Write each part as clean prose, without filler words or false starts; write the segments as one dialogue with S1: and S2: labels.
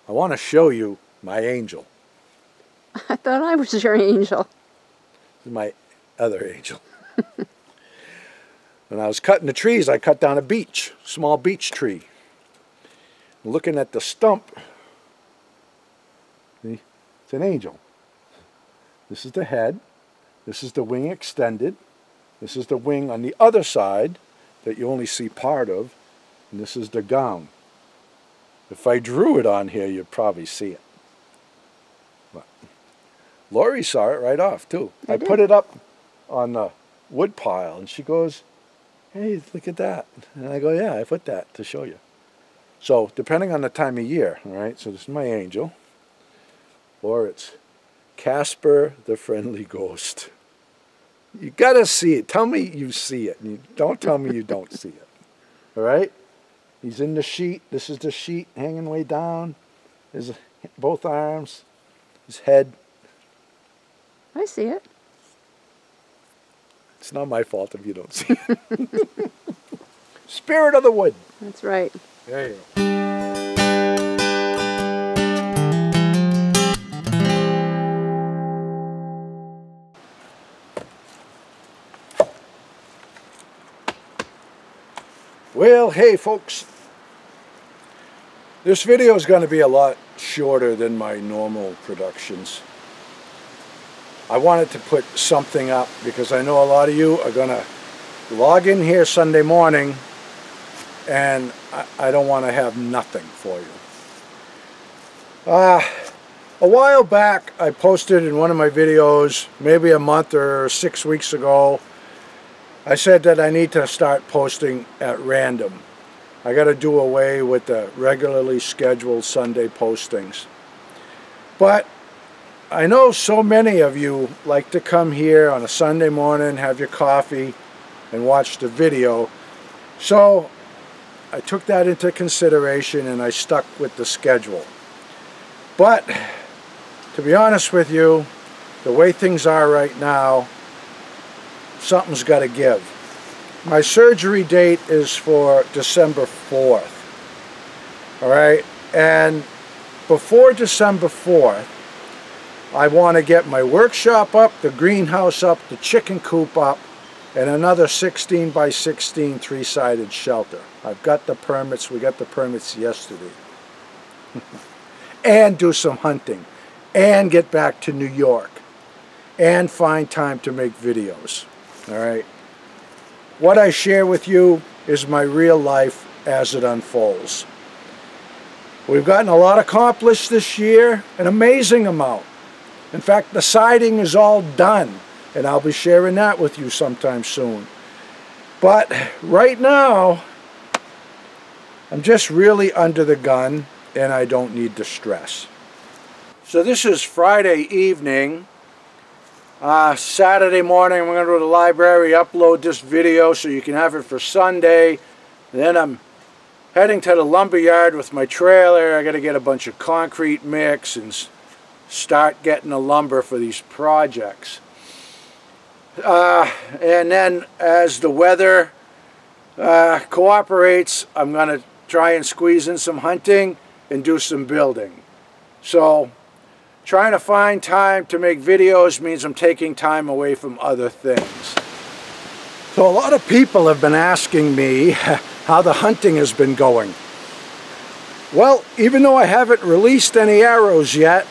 S1: I want to show you my angel.
S2: I thought I was your angel.
S1: This is my other angel. When I was cutting the trees, I cut down a small beech tree. Looking at the stump, see, it's an angel. This is the head. This is the wing extended. This is the wing on the other side that you only see part of. And this is the gown. If I drew it on here, you'd probably see it. But Lori saw it right off, too. I put it up on the wood pile, and she goes, "Hey, look at that." And I go, "Yeah, I put that to show you." So, depending on the time of year, all right, so this is my angel. Or it's Casper the Friendly Ghost. You got to see it. Tell me you see it. And you don't tell me you don't see it. All right? He's in the sheet. This is the sheet hanging way down. There's both arms. His head.
S2: I see it.
S1: It's not my fault if you don't see it. Spirit of the wood.
S2: That's right.
S1: There you go. Well, hey folks, this video is going to be a lot shorter than my normal productions. I wanted to put something up because I know a lot of you are going to log in here Sunday morning and I don't want to have nothing for you. A while back I posted in one of my videos, maybe a month or 6 weeks ago, I said that I need to start posting at random. I got to do away with the regularly scheduled Sunday postings. But I know so many of you like to come here on a Sunday morning, have your coffee, and watch the video. So I took that into consideration and I stuck with the schedule. But to be honest with you, the way things are right now, something's got to give. My surgery date is for December 4th. All right, and before December 4th, I want to get my workshop up, the greenhouse up, the chicken coop up, and another 16 by 16 three-sided shelter. I've got the permits. We got the permits yesterday. And do some hunting, and get back to New York, and find time to make videos. All right. What I share with you is my real life as it unfolds. We've gotten a lot accomplished this year, an amazing amount. In fact, the siding is all done, and I'll be sharing that with you sometime soon. But right now, I'm just really under the gun, and I don't need the stress. So this is Friday evening. Saturday morning, I'm going to go to the library, upload this video so you can have it for Sunday. Then I'm heading to the lumber yard with my trailer. I got to get a bunch of concrete mix and start getting the lumber for these projects. And then as the weather cooperates, I'm going to try and squeeze in some hunting and do some building. So trying to find time to make videos means I'm taking time away from other things. So a lot of people have been asking me how the hunting has been going. Well, even though I haven't released any arrows yet,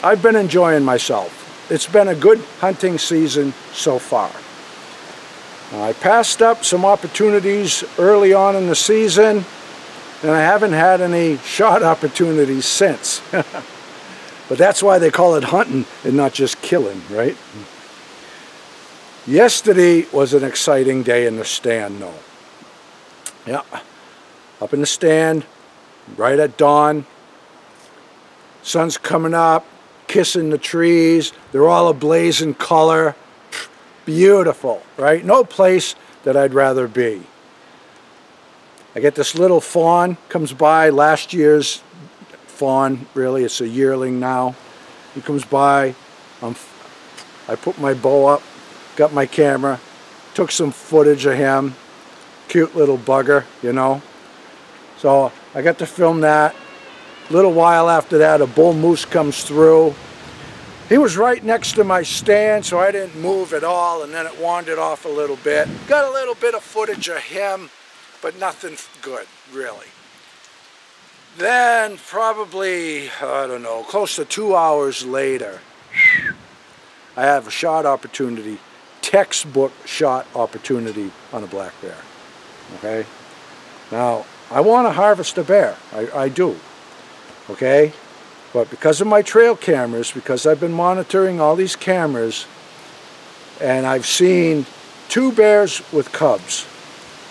S1: I've been enjoying myself. It's been a good hunting season so far. I passed up some opportunities early on in the season, and I haven't had any shot opportunities since. But that's why they call it hunting and not just killing, right? Yesterday was an exciting day in the stand, though. Yeah, up in the stand, right at dawn. Sun's coming up, kissing the trees. They're all ablaze in color. Beautiful, right? No place that I'd rather be. I get this little fawn, comes by, last year's fawn, really, it's a yearling now. He comes by, I put my bow up, got my camera, took some footage of him. Cute little bugger, you know. So I got to film that. A little while after that, a bull moose comes through. He was right next to my stand, so I didn't move at all, and then it wandered off a little bit. Got a little bit of footage of him, but nothing good, really. Then, probably, I don't know, close to 2 hours later, I have a shot opportunity, textbook shot opportunity on a black bear, okay? Now, I want to harvest a bear, I do, okay? But because of my trail cameras, because I've been monitoring all these cameras, and I've seen 2 bears with cubs,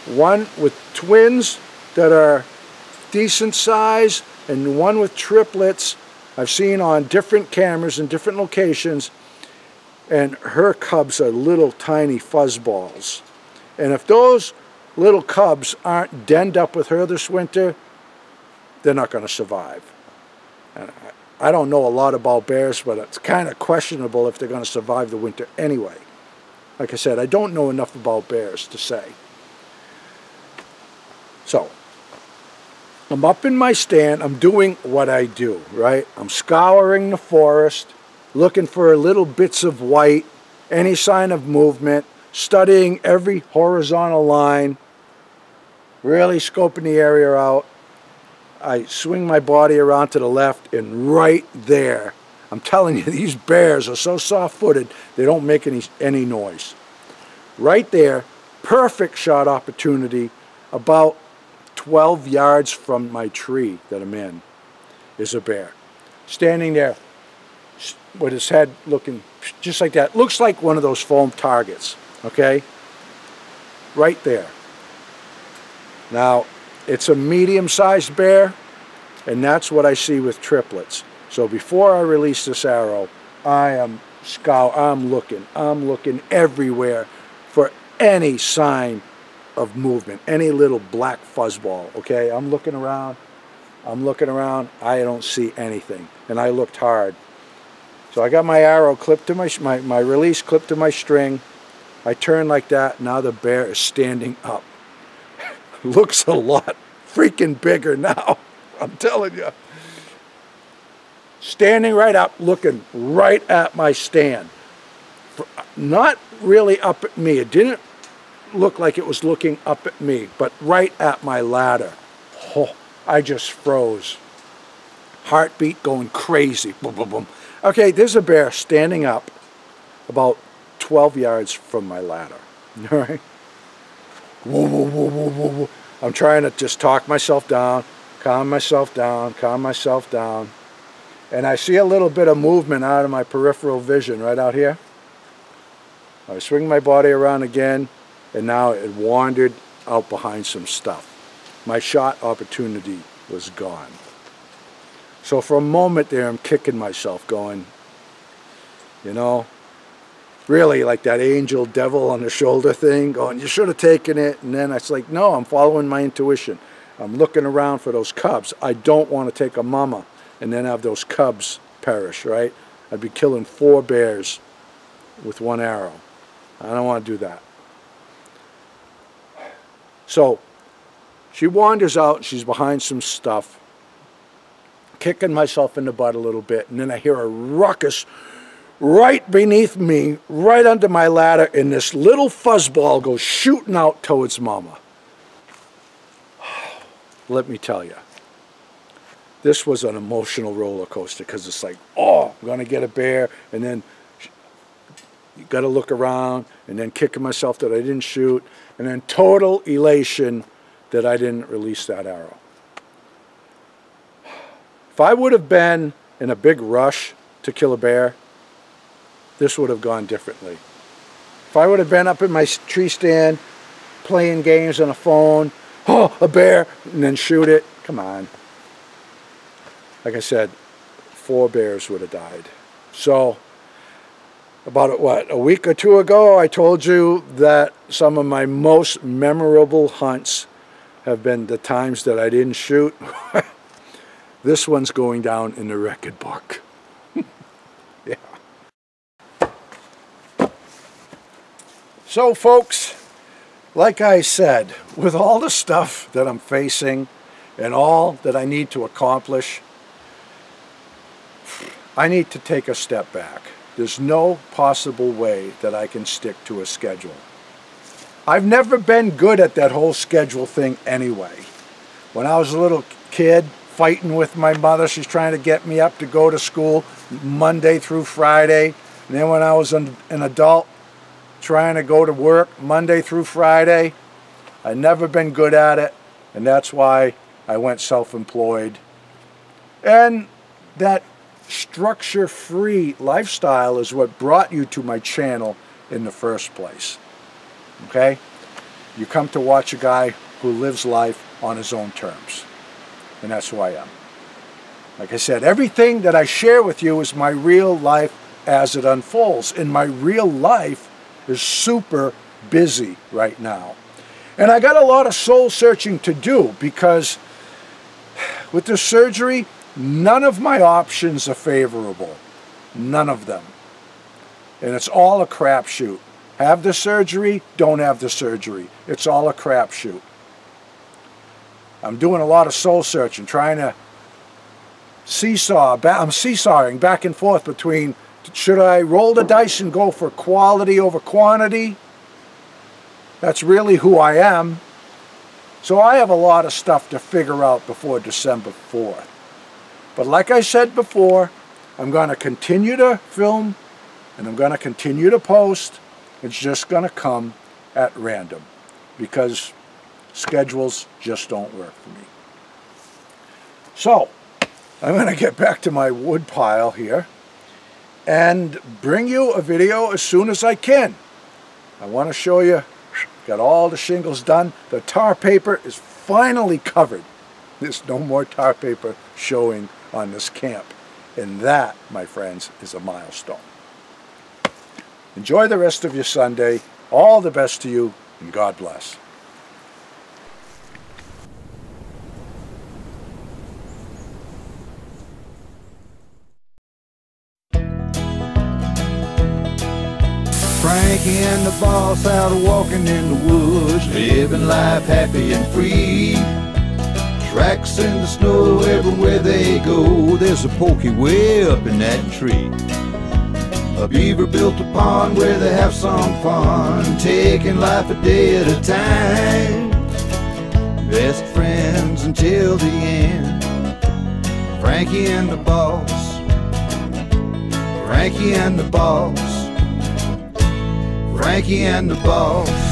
S1: one with twins that are decent size, and one with triplets, I've seen on different cameras in different locations, and her cubs are little tiny fuzzballs. And if those little cubs aren't denned up with her this winter, they're not going to survive. And I don't know a lot about bears, but it's kind of questionable if they're going to survive the winter anyway. Like I said, I don't know enough about bears to say. So, I'm up in my stand, I'm doing what I do, right? I'm scouring the forest, looking for little bits of white, any sign of movement, studying every horizontal line, really scoping the area out. I swing my body around to the left, and right there, I'm telling you, these bears are so soft-footed, they don't make any noise. Right there, perfect shot opportunity, about 12 yards from my tree that I'm in, is a bear. Standing there with his head looking just like that. Looks like one of those foam targets, okay? Right there. Now, it's a medium-sized bear, and that's what I see with triplets. So before I release this arrow, I'm looking everywhere for any sign of movement, any little black fuzzball, okay? I'm looking around, I don't see anything, and I looked hard. So I got my arrow clipped to my release clipped to my string. I turn like that, now the bear is standing up. Looks a lot freaking bigger now, I'm telling you. Standing right up, looking right at my stand. Not really up at me, it didn't look like it was looking up at me, but right at my ladder. Oh, I just froze. Heartbeat going crazy. Boom, boom, boom. Okay, there's a bear standing up about 12 yards from my ladder. All right? Whoa, whoa, whoa, whoa, whoa, whoa. I'm trying to just talk myself down, calm myself down, and I see a little bit of movement out of my peripheral vision right out here. I swing my body around again, and now it wandered out behind some stuff. My shot opportunity was gone. So for a moment there, I'm kicking myself going, you know, really like that angel devil on the shoulder thing, going, you should have taken it. And then it's like, no, I'm following my intuition. I'm looking around for those cubs. I don't want to take a mama and then have those cubs perish, right? I'd be killing 4 bears with 1 arrow. I don't want to do that. So she wanders out, she's behind some stuff, kicking myself in the butt a little bit, and then I hear a ruckus right beneath me, right under my ladder, and this little fuzzball goes shooting out towards mama. Let me tell you, this was an emotional roller coaster, because it's like, oh, I'm going to get a bear, and then you got to look around, and then kicking myself that I didn't shoot, and then total elation that I didn't release that arrow. If I would have been in a big rush to kill a bear, this would have gone differently. If I would have been up in my tree stand, playing games on a phone, oh, a bear, and then shoot it, come on. Like I said, 4 bears would have died. So, about, what, a week or 2 ago, I told you that some of my most memorable hunts have been the times that I didn't shoot. This one's going down in the record book. Yeah. So folks, like I said, with all the stuff that I'm facing and all that I need to accomplish, I need to take a step back. There's no possible way that I can stick to a schedule. I've never been good at that whole schedule thing anyway. When I was a little kid, fighting with my mother, she's trying to get me up to go to school Monday through Friday. And then when I was an adult, trying to go to work Monday through Friday. I've never been good at it, and that's why I went self-employed. And that structure-free lifestyle is what brought you to my channel in the first place. Okay? You come to watch a guy who lives life on his own terms. And that's who I am. Like I said, everything that I share with you is my real life as it unfolds. And my real life is super busy right now. And I got a lot of soul searching to do, because with the surgery, none of my options are favorable. None of them. And it's all a crapshoot. Have the surgery, don't have the surgery. It's all a crapshoot. I'm doing a lot of soul searching, trying to seesaw. I'm seesawing back and forth between, should I roll the dice and go for quality over quantity? That's really who I am. So I have a lot of stuff to figure out before December 4th. But like I said before, I'm going to continue to film and I'm going to continue to post. It's just going to come at random, because schedules just don't work for me. So I'm going to get back to my wood pile here and bring you a video as soon as I can. I want to show you, got all the shingles done. The tar paper is finally covered. There's no more tar paper showing on this camp. And that, my friends, is a milestone. Enjoy the rest of your Sunday. All the best to you, and God bless.
S3: Frankie and the boss out walking in the woods, living life happy and free. Tracks in the snow everywhere they go. There's a pokey way up in that tree. A beaver built a pond where they have some fun, taking life a day at a time. Best friends until the end. Frankie and the boss. Frankie and the boss. Frankie and the boss.